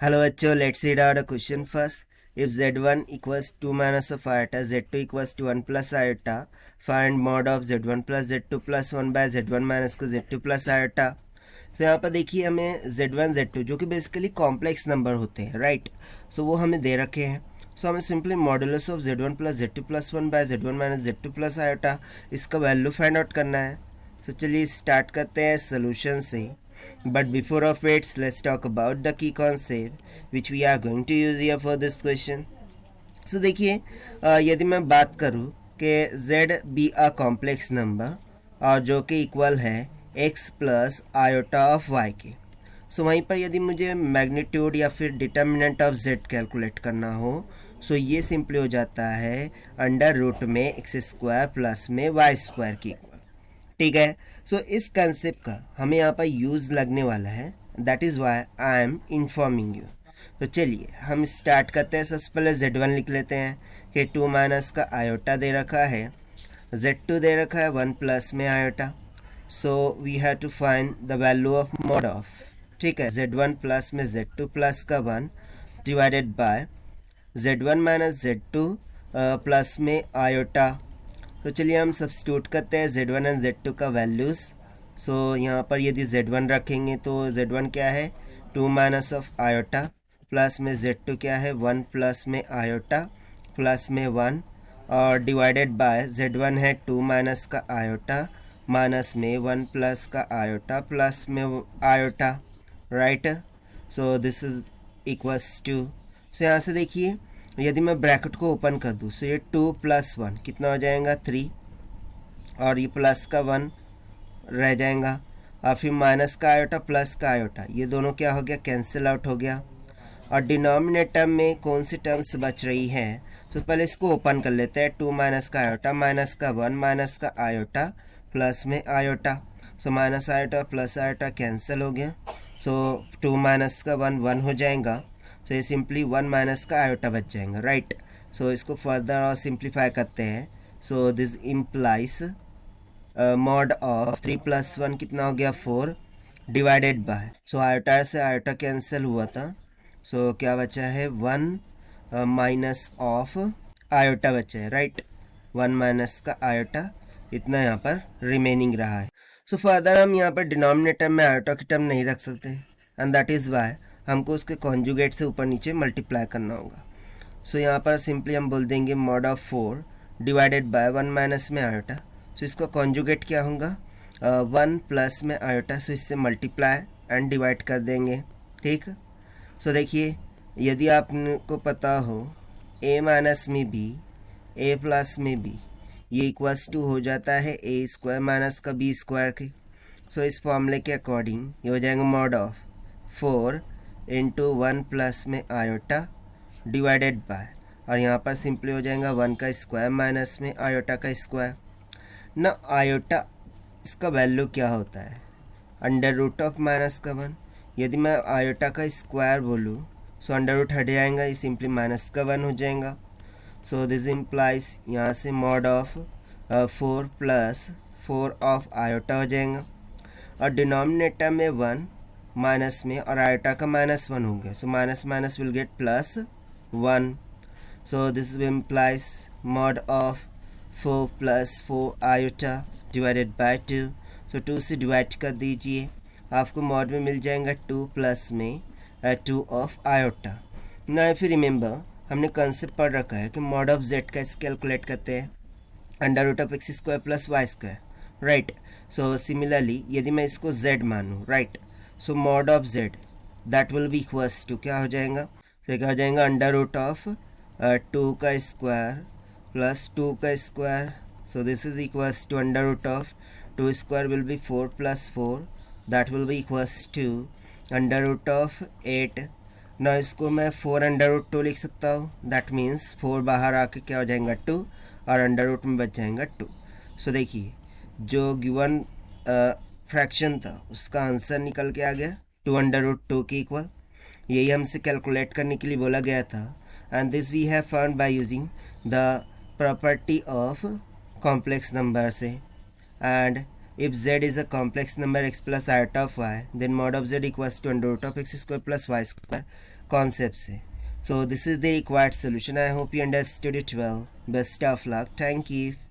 Hello बच्चों, let's read out a question first. If z1 equals 2 minus of iota, z2 equals to 1 plus iota, find mod of z1 plus z2 plus 1 by z1 minus का z2 plus iota. So यहाँ पर देखिए हमें z1 z2 जो कि basically complex number होते हैं, right. सो वो हमें दे रखे हैं. सो हमें simply modulus of z1 plus z2 plus 1 by z1 minus z2 plus iota इसका वैल्यू फाइंड आउट करना है. सो चलिए स्टार्ट करते हैं सोल्यूशन से. But before of it, let's talk about the key concept which we are going to use here for this question. So देखिए, यदि मैं बात करूँ कि z be a complex number और जो कि इक्वल है x plus iota of y के. सो वहीं पर यदि मुझे मैग्नीट्यूड या फिर डिटर्मिनेंट ऑफ z कैलकुलेट करना हो, सो ये सिंपली हो जाता है अंडर रूट में एक्स स्क्वायर प्लस में वाई स्क्वायर की. ठीक है. सो इस कंसेप्ट का हमें यहाँ पर यूज़ लगने वाला है. That is why I am informing you. तो चलिए हम स्टार्ट करते हैं. सबसे पहले z1 लिख लेते हैं कि 2 माइनस का आयोटा दे रखा है, z2 दे रखा है 1 प्लस में iota. So we have to find the value of mod of. ठीक है, z1 प्लस में z2 प्लस का 1 divided by z1 minus z2 plus में आयोटा. तो चलिए हम सब्स्टिट्यूट करते हैं z1 एंड z2 का वैल्यूज़. सो यहाँ पर यदि z1 रखेंगे तो z1 क्या है 2 माइनस ऑफ आयोटा, प्लस में z2 क्या है 1 प्लस में आयोटा प्लस में 1, और डिवाइडेड बाय z1 है 2 माइनस का आयोटा माइनस में 1 प्लस का आयोटा प्लस में iota, right. So this is equals to. So यहाँ से देखिए यदि मैं ब्रैकेट को ओपन कर दूँ, सो ये 2 प्लस 1 कितना हो जाएगा 3, और ये प्लस का 1 रह जाएगा, और फिर माइनस का आयोटा प्लस का आयोटा ये दोनों क्या हो गया कैंसिल आउट हो गया. और डिनोमिनेटर में कौन सी टर्म्स बच रही हैं, तो पहले इसको ओपन कर लेते हैं. 2 माइनस का आयोटा माइनस का 1 माइनस का आयोटा प्लस में iota. So minus iota plus iota cancel हो गया. सो 2 माइनस का 1 1 हो जाएगा. तो ये सिंपली 1 माइनस का आयोटा बच जाएगा, राइट. सो इसको फर्दर और सिंप्लीफाई करते हैं. So this implies mod of 3 plus 1 कितना हो गया 4 डिवाइडेड बाय. सो आयोटा से आयोटा कैंसिल हुआ था. सो क्या बचा है 1 माइनस ऑफ आयोटा बचा है, राइट. 1 माइनस का आयोटा इतना यहाँ पर रिमेनिंग रहा है. सो फर्दर हम यहाँ पर डिनोमिनेटर में आयोटा की टर्म नहीं रख सकते, एंड दैट इज़ वाई हमको उसके कॉन्जुगेट से ऊपर नीचे मल्टीप्लाई करना होगा. सो यहाँ पर सिंपली हम बोल देंगे mod of 4 divided by 1 minus में आयोटा. सो इसका कॉन्जुगेट क्या होगा 1 प्लस में आयोटा. सो इससे मल्टीप्लाई एंड डिवाइड कर देंगे, ठीक. सो देखिए यदि आपको पता हो a माइनस में b a प्लस में b ये इक्वल्स टू हो जाता है a स्क्वायर माइनस का b स्क्वायर के. सो इस फॉर्मूले के अकॉर्डिंग ये हो जाएगा मॉड ऑफ 4 इंटू 1 प्लस में आयोटा डिवाइडेड बाय, और यहाँ पर सिंपली हो जाएगा 1 का स्क्वायर माइनस में आयोटा का स्क्वायर. ना आयोटा इसका वैल्यू क्या होता है अंडर रूट ऑफ माइनस का 1. यदि मैं आयोटा का स्क्वायर बोलूँ सो अंडर रूट हट जाएगा, ये सिंपली माइनस का 1 हो जाएगा. सो दिस इम्प्लाइज यहाँ से mod of 4 plus 4 of iota हो जाएगा, और डिनोमिनेटर में 1 माइनस में और आयोटा का -1 हो गया. So minus minus will get plus 1. So this implies mod of 4 plus 4 iota divided by 2. सो 2 से डिवाइड कर दीजिए, आपको मॉड में मिल जाएगा 2 प्लस में 2 ऑफ आयोटा. ना इफ यू रिमेंबर हमने कंसेप्ट पढ़ रखा है कि मॉड ऑफ z कैसे कैलकुलेट करते हैं under root of X square plus Y square, right. So similarly यदि मैं इसको z मानूँ, right, so mod of z that will be equals to क्या हो जाएगा, तो क्या हो जाएगा अंडर रूट ऑफ 2 का स्क्वायर प्लस 2 का square. So this is equals to under root of 2 square will be 4 plus 4 that will be equals to under root of 8. ना इसको मैं 4 अंडर रूट 2 लिख सकता हूँ, दैट मीन्स 4 बाहर आके क्या हो जाएगा 2, और अंडर रूट में बच जाएगा 2. सो देखिए जो गिवन फ्रैक्शन था उसका आंसर निकल के आ गया 2 अंडर रूट 2 के इक्वल. यही हमसे कैलकुलेट करने के लिए बोला गया था, and this we have found by using the property of complex number से. And if z is a complex number x plus iota of y, then mod of z equals to under root of x square plus y square. Concept से. So this is the required solution. I hope you understood it well. Best of luck. Thank you.